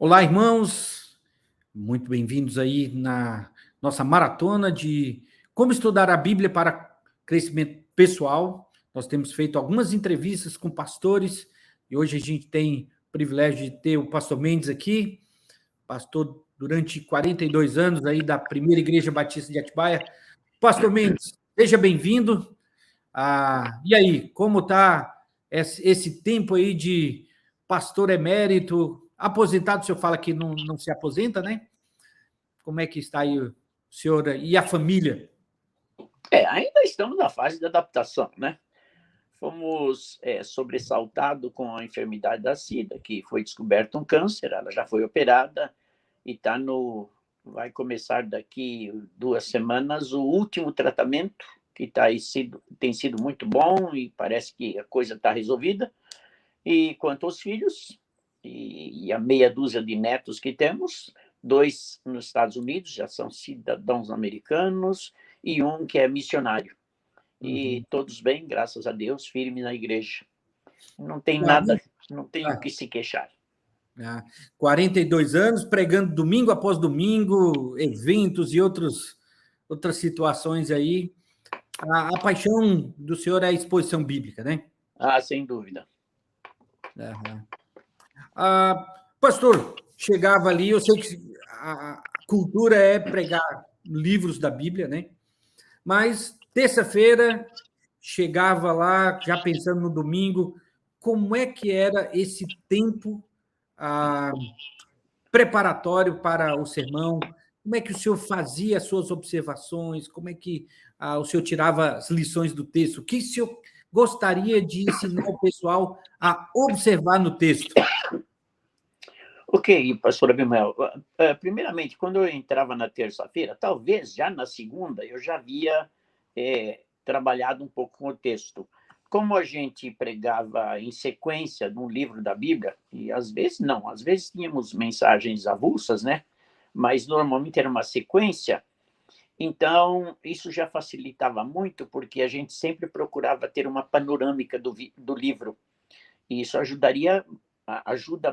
Olá, irmãos, muito bem-vindos aí na nossa maratona de como estudar a Bíblia para crescimento pessoal. Nós temos feito algumas entrevistas com pastores e hoje a gente tem o privilégio de ter o pastor Mendes aqui, pastor durante 42 anos aí da Primeira Igreja Batista de Atibaia. Pastor Mendes, seja bem-vindo. E aí, como está esse tempo aí de pastor emérito, aposentado? O senhor fala que não se aposenta, né? Como é que está aí o senhor e a família? Ainda estamos na fase de adaptação, né? Fomos sobressaltados com a enfermidade da Cida, que foi descoberto um câncer, ela já foi operada e vai começar daqui 2 semanas o último tratamento, que tem sido muito bom e parece que a coisa está resolvida. E quanto aos filhos, e a meia dúzia de netos que temos, 2 nos Estados Unidos, já são cidadãos americanos, e um que é missionário. E todos bem, graças a Deus, firme na igreja. Não tem nada, não tem o que se queixar. 42 anos, pregando domingo após domingo, eventos e outras situações aí. A paixão do senhor é a exposição bíblica, né? Sem dúvida. Pastor, chegava ali, eu sei que a cultura é pregar livros da Bíblia, né? Mas terça-feira chegava lá, já pensando no domingo, como é que era esse tempo preparatório para o sermão? Como é que o senhor fazia as suas observações? Como é que o senhor tirava as lições do texto? O que o senhor gostaria de ensinar o pessoal a observar no texto? Ok, pastor Abimael. Primeiramente, quando eu entrava na terça-feira, talvez já na segunda, eu já havia trabalhado um pouco com o texto. Como a gente pregava em sequência de um livro da Bíblia, e às vezes tínhamos mensagens avulsas, né? Mas normalmente era uma sequência, então isso já facilitava muito, porque a gente sempre procurava ter uma panorâmica do livro, e isso ajuda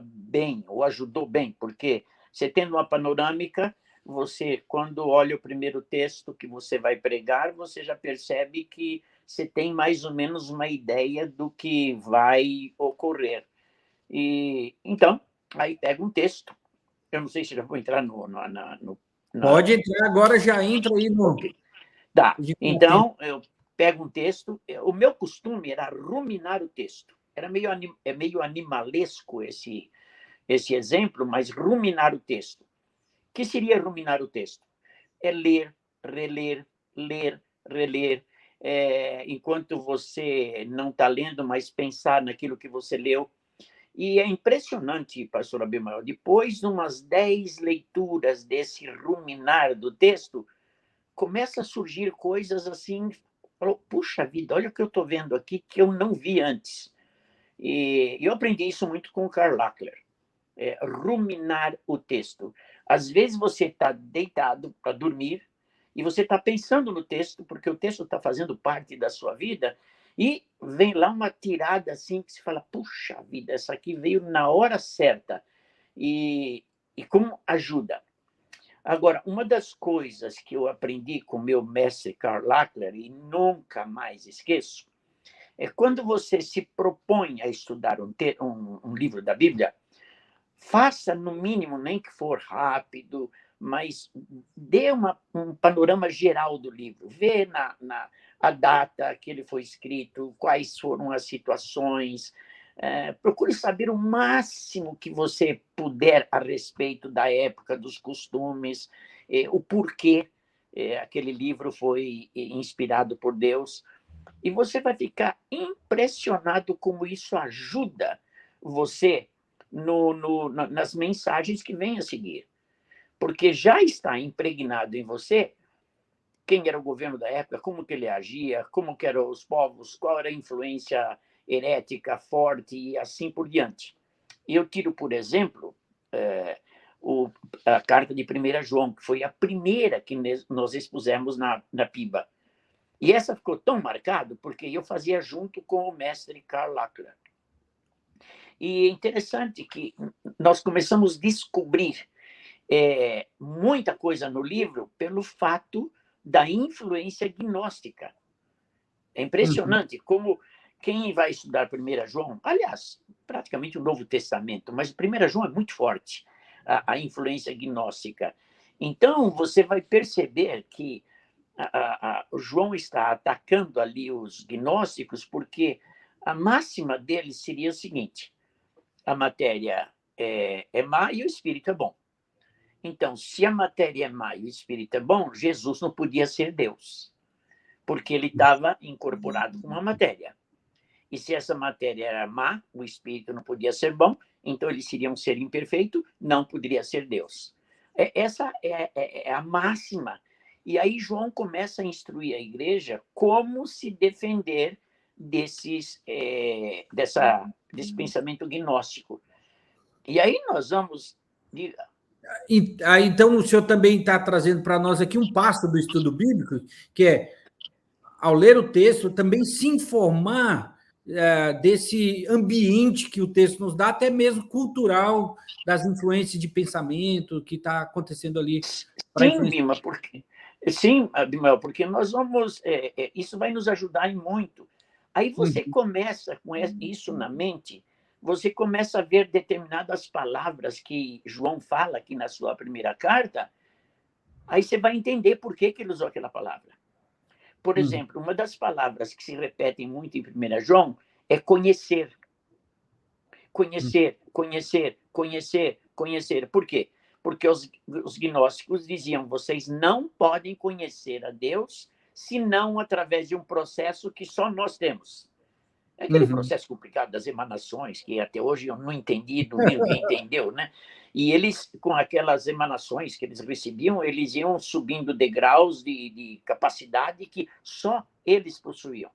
bem, ou ajudou bem, porque você tendo uma panorâmica, você, quando olha o primeiro texto que você vai pregar, você já percebe que você tem mais ou menos uma ideia do que vai ocorrer. E então, aí pega um texto. Eu não sei se já vou entrar Pode entrar, agora já entra aí no... Okay. Tá, então eu pego um texto. O meu costume era ruminar o texto. Era meio animalesco esse exemplo, mas ruminar o texto. O que seria ruminar o texto? É ler, reler, ler, reler, enquanto você não está lendo, mas pensar naquilo que você leu. E é impressionante, pastor Abimael, depois de umas 10 leituras desse ruminar do texto, começa a surgir coisas assim, puxa vida, olha o que eu estou vendo aqui que eu não vi antes. E eu aprendi isso muito com o Karl Lackler, ruminar o texto. Às vezes você está deitado para dormir e você está pensando no texto, porque o texto está fazendo parte da sua vida, e vem lá uma tirada assim que se fala, puxa vida, essa aqui veio na hora certa. E como ajuda. Agora, uma das coisas que eu aprendi com o meu mestre Karl Lackler, e nunca mais esqueço, é quando você se propõe a estudar um livro da Bíblia, faça no mínimo, nem que for rápido, mas dê um panorama geral do livro. Vê a data que ele foi escrito, quais foram as situações. Procure saber o máximo que você puder a respeito da época, dos costumes, o porquê aquele livro foi inspirado por Deus. E você vai ficar impressionado como isso ajuda você nas mensagens que vêm a seguir. Porque já está impregnado em você quem era o governo da época, como que ele agia, como que eram os povos, qual era a influência herética forte e assim por diante. Eu tiro, por exemplo, a carta de 1 João, que foi a primeira que nós expusemos na PIBA. E essa ficou tão marcada porque eu fazia junto com o mestre Karl Lackler. E é interessante que nós começamos a descobrir muita coisa no livro pelo fato da influência gnóstica. É impressionante como quem vai estudar 1 João, aliás, praticamente o Novo Testamento, mas 1 João é muito forte, a influência gnóstica. Então, você vai perceber que o João está atacando ali os gnósticos porque a máxima deles seria o seguinte: a matéria é má e o espírito é bom. Então, se a matéria é má e o espírito é bom, Jesus não podia ser Deus, porque ele estava incorporado com uma matéria. E se essa matéria era má, o espírito não podia ser bom, então ele seria um ser imperfeito, não poderia ser Deus. Essa é a máxima. E aí João começa a instruir a igreja como se defender desse pensamento gnóstico. E aí nós vamos... Então, o senhor também está trazendo para nós aqui um passo do estudo bíblico, que é, ao ler o texto, também se informar desse ambiente que o texto nos dá, até mesmo cultural, das influências de pensamento que está acontecendo ali. Sim, Abimael, porque nós vamos... isso vai nos ajudar em muito. Aí você começa com isso na mente, você começa a ver determinadas palavras que João fala aqui na sua primeira carta, aí você vai entender por que ele usou aquela palavra. Por exemplo, uma das palavras que se repetem muito em 1 João é conhecer. Conhecer, conhecer, conhecer, conhecer. Por quê? Porque os gnósticos diziam: vocês não podem conhecer a Deus senão através de um processo que só nós temos. É aquele processo complicado das emanações, que até hoje eu não entendi, ninguém entendeu, né? E eles, com aquelas emanações que eles recebiam, eles iam subindo degraus de capacidade que só eles possuíam.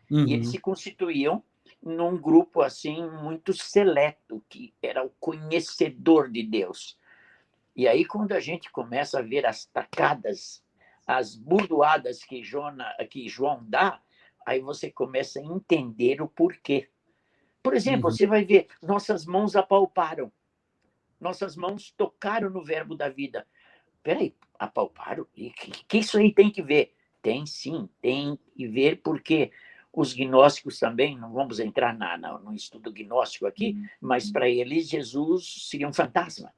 E eles se constituíam num grupo assim muito seleto, que era o conhecedor de Deus. E aí, quando a gente começa a ver as tacadas, as burdoadas que João dá, aí você começa a entender o porquê. Por exemplo, você vai ver, nossas mãos apalparam, nossas mãos tocaram no verbo da vida. Peraí, apalparam? E que isso aí tem que ver? Tem sim, tem que ver, porque os gnósticos também, não vamos entrar no estudo gnóstico aqui, mas para eles Jesus seria um fantasma.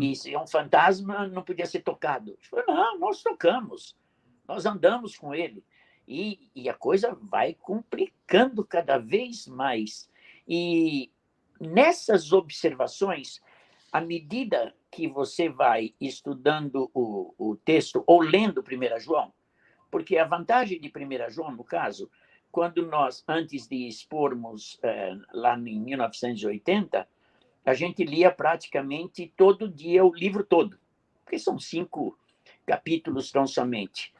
E se um fantasma não podia ser tocado. Não, nós tocamos, nós andamos com ele. E a coisa vai complicando cada vez mais. E nessas observações, à medida que você vai estudando o texto ou lendo 1 João, porque a vantagem de 1 João, no caso, quando nós, antes de expormos lá em 1980, a gente lia praticamente todo dia o livro todo, porque são 5 capítulos tão somente.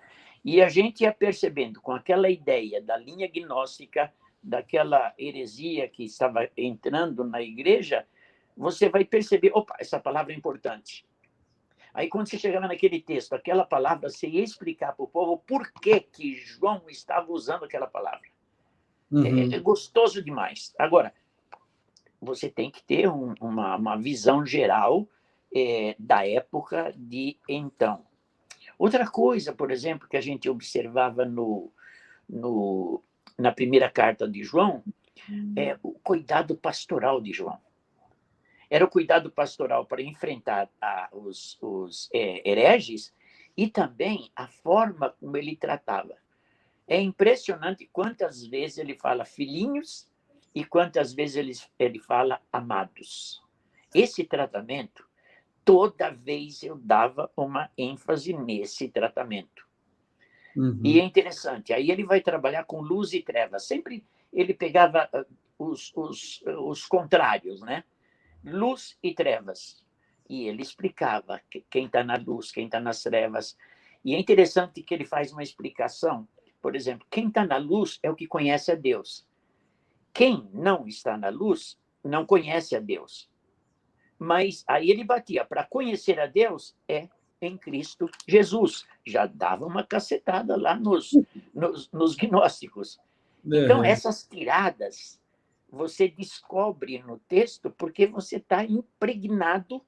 E a gente ia percebendo, com aquela ideia da linha gnóstica, daquela heresia que estava entrando na igreja, você vai perceber, opa, essa palavra é importante. Aí, quando você chegava naquele texto, aquela palavra, você ia explicar para o povo por que João estava usando aquela palavra. É gostoso demais. Agora, você tem que ter uma visão geral da época de então. Outra coisa, por exemplo, que a gente observava na primeira carta de João, é o cuidado pastoral de João. Era o cuidado pastoral para enfrentar os hereges e também a forma como ele tratava. É impressionante quantas vezes ele fala filhinhos e quantas vezes ele fala amados. Esse tratamento, toda vez eu dava uma ênfase nesse tratamento. E é interessante, aí ele vai trabalhar com luz e trevas. Sempre ele pegava os contrários, né? Luz e trevas. E ele explicava quem está na luz, quem está nas trevas. E é interessante que ele faz uma explicação. Por exemplo, quem está na luz é o que conhece a Deus. Quem não está na luz não conhece a Deus. Mas aí ele batia, para conhecer a Deus é em Cristo Jesus. Já dava uma cacetada lá nos gnósticos. Então, essas tiradas você descobre no texto porque você está impregnado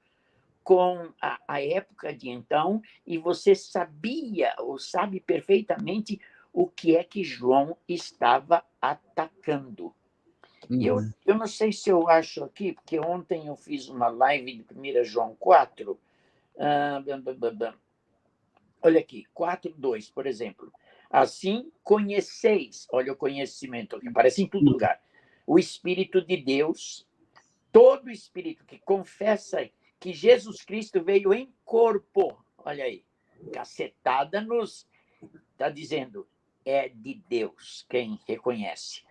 com a época de então e você sabia ou sabe perfeitamente o que é que João estava atacando. Uhum. Eu não sei se eu acho aqui, porque ontem eu fiz uma live de 1 João 4. Olha aqui, 4:2, por exemplo. Assim conheceis, olha o conhecimento, que aparece em todo lugar, o Espírito de Deus, todo espírito que confessa que Jesus Cristo veio em corpo, olha aí, cacetada nos está dizendo, é de Deus quem reconhece.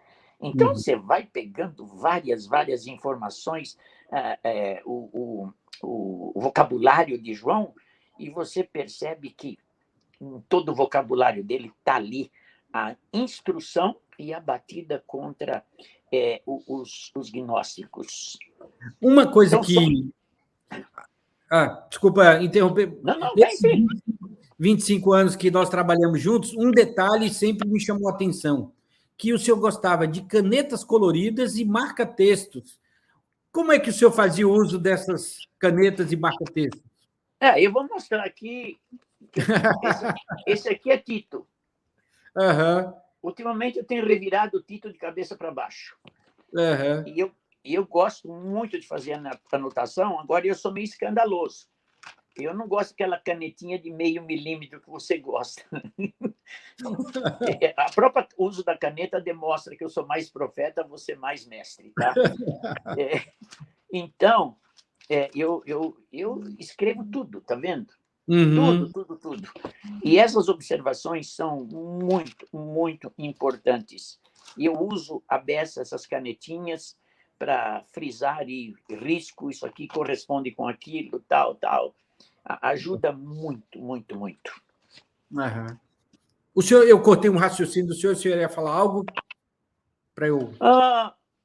Então, você vai pegando várias informações, o vocabulário de João, e você percebe que em todo o vocabulário dele está ali a instrução e a batida contra os gnósticos. Uma coisa Então, que... desculpa interromper. Não, vem, Nesses vem. 25 anos que nós trabalhamos juntos, um detalhe sempre me chamou a atenção, que o senhor gostava de canetas coloridas e marca-textos. Como é que o senhor fazia uso dessas canetas e marca-textos? Eu vou mostrar aqui. Esse aqui é Tito. Uhum. Ultimamente eu tenho revirado o Tito de cabeça para baixo. Uhum. E eu gosto muito de fazer anotação, agora eu sou meio escandaloso. Eu não gosto daquela canetinha de meio milímetro que você gosta. A própria uso da caneta demonstra que eu sou mais profeta, você mais mestre, tá? Então, eu escrevo tudo, tá vendo? Uhum. Tudo. E essas observações são muito importantes. E eu uso a beça, essas canetinhas, para frisar e risco, isso aqui corresponde com aquilo, tal. Ajuda muito. Uhum. O senhor, eu cortei um raciocínio do senhor, o senhor ia falar algo para eu...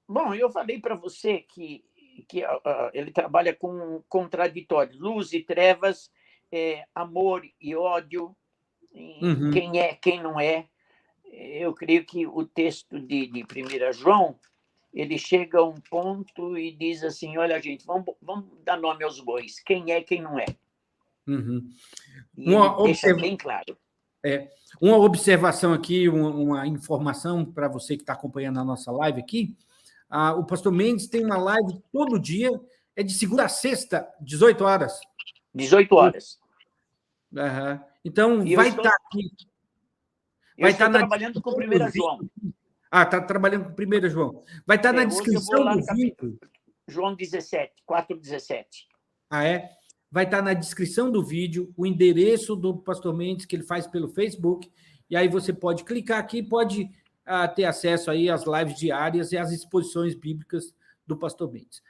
Bom, eu falei para você que ele trabalha com contraditórios, luz e trevas, amor e ódio, quem é, quem não é. Eu creio que o texto de 1 João, ele chega a um ponto e diz assim, olha, gente, vamos dar nome aos bois, quem é, quem não é. Uhum. E ele deixa bem claro. Uma observação aqui, uma informação para você que está acompanhando a nossa live aqui. O pastor Mendes tem uma live todo dia, é de segunda a sexta, 18 horas. 18 horas. Uhum. Então, E vai estar aqui. Eu estou trabalhando com 1 João. Está trabalhando com 1 João. Vai estar na descrição do vídeo. João 17, 4:17. É? Vai estar na descrição do vídeo o endereço do pastor Mendes, que ele faz pelo Facebook, e aí você pode clicar aqui, pode ter acesso aí às lives diárias e às exposições bíblicas do pastor Mendes.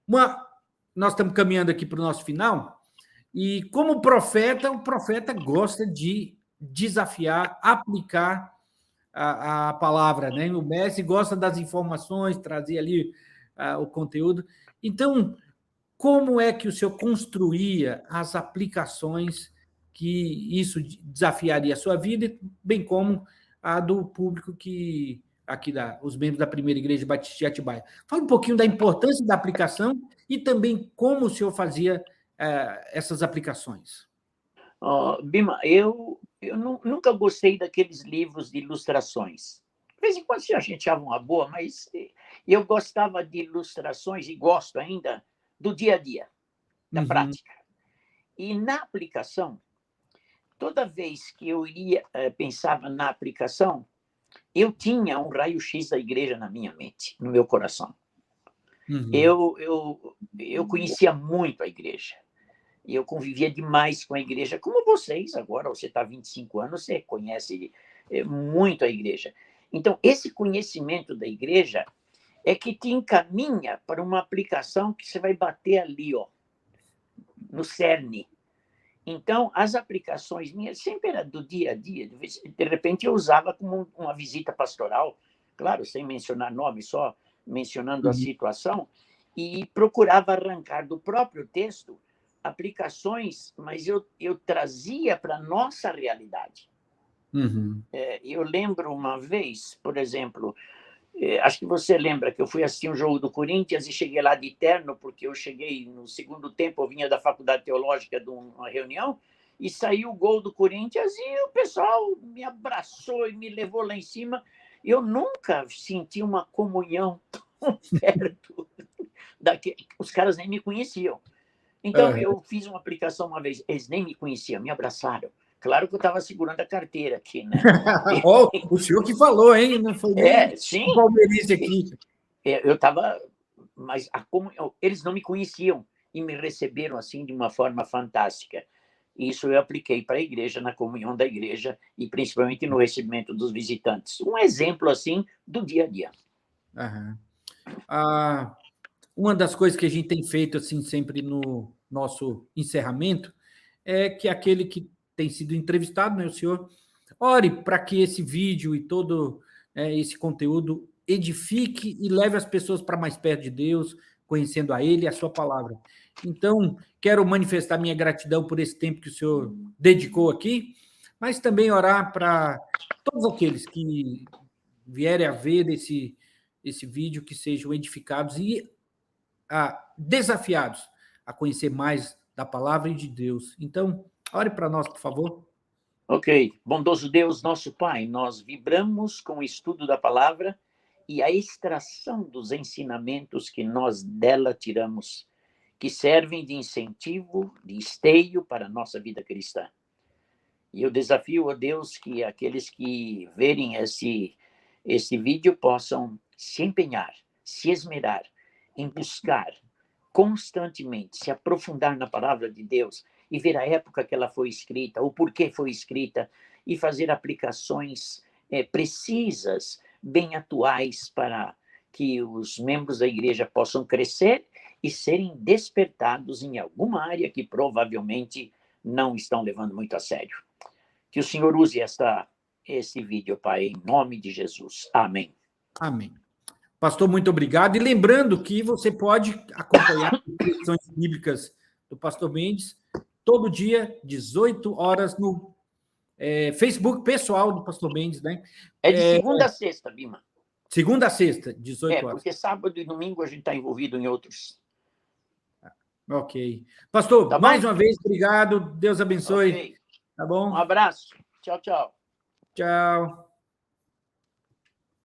Nós estamos caminhando aqui para o nosso final, e como profeta, o profeta gosta de desafiar, aplicar a palavra, né? O mestre gosta das informações, trazer ali o conteúdo. Então, como é que o senhor construía as aplicações que isso desafiaria a sua vida, bem como a do público que aqui os membros da Primeira Igreja Batista de Atibaia? Fala um pouquinho da importância da aplicação e também como o senhor fazia essas aplicações. Bima, eu nunca gostei daqueles livros de ilustrações. De vez em quando a gente achava uma boa, mas eu gostava de ilustrações, e gosto ainda, do dia a dia, da prática. E na aplicação, toda vez que eu pensava na aplicação, eu tinha um raio-x da igreja na minha mente, no meu coração. Eu conhecia muito a igreja. E eu convivia demais com a igreja, como vocês agora, você está há 25 anos, você conhece muito a igreja. Então, esse conhecimento da igreja é que te encaminha para uma aplicação que você vai bater ali, no cerne. Então, as aplicações minhas sempre eram do dia a dia. De repente, eu usava como uma visita pastoral, claro, sem mencionar nome, só mencionando a situação, e procurava arrancar do próprio texto aplicações, mas eu trazia para a nossa realidade. Eu lembro uma vez, por exemplo, Acho que você lembra que eu fui assistir um jogo do Corinthians e cheguei lá de terno, porque eu cheguei no segundo tempo, eu vinha da Faculdade Teológica de uma reunião, e saiu o gol do Corinthians e o pessoal me abraçou e me levou lá em cima. Eu nunca senti uma comunhão tão perto daquele. Os caras nem me conheciam. Então, eu fiz uma aplicação uma vez, eles nem me conheciam, me abraçaram. Claro que eu estava segurando a carteira aqui, né? Oh, o senhor que falou, hein? Não foi nem Sim. o palmeirense aqui. Eu estava... Mas eles não me conheciam e me receberam assim de uma forma fantástica. Isso eu apliquei para a igreja, na comunhão da igreja e principalmente no recebimento dos visitantes. Um exemplo assim do dia a dia. Uma das coisas que a gente tem feito assim sempre no nosso encerramento é que aquele que tem sido entrevistado, né, o senhor, ore para que esse vídeo e todo esse conteúdo edifique e leve as pessoas para mais perto de Deus, conhecendo a Ele e a sua palavra. Então, quero manifestar minha gratidão por esse tempo que o senhor dedicou aqui, mas também orar para todos aqueles que vierem a ver esse vídeo, que sejam edificados e desafiados a conhecer mais da palavra e de Deus. Então, ore para nós, por favor. Ok. Bondoso Deus, nosso Pai, nós vibramos com o estudo da palavra e a extração dos ensinamentos que nós dela tiramos, que servem de incentivo, de esteio para a nossa vida cristã. E eu desafio, ó Deus, que aqueles que verem esse vídeo possam se empenhar, se esmerar em buscar constantemente, se aprofundar na palavra de Deus e ver a época que ela foi escrita, o porquê foi escrita, e fazer aplicações precisas, bem atuais, para que os membros da igreja possam crescer e serem despertados em alguma área que provavelmente não estão levando muito a sério. Que o Senhor use esse vídeo, Pai, em nome de Jesus. Amém. Amém. Pastor, muito obrigado. E lembrando que você pode acompanhar as lições bíblicas do Pastor Mendes todo dia, 18 horas, no Facebook pessoal do Pastor Mendes, né? É de segunda a sexta, Bima. Segunda a sexta, 18 horas. Porque sábado e domingo a gente está envolvido em outros. Ok. Pastor, Tá mais uma vez, obrigado. Deus abençoe. Okay. Tá bom? Um abraço. Tchau, tchau. Tchau.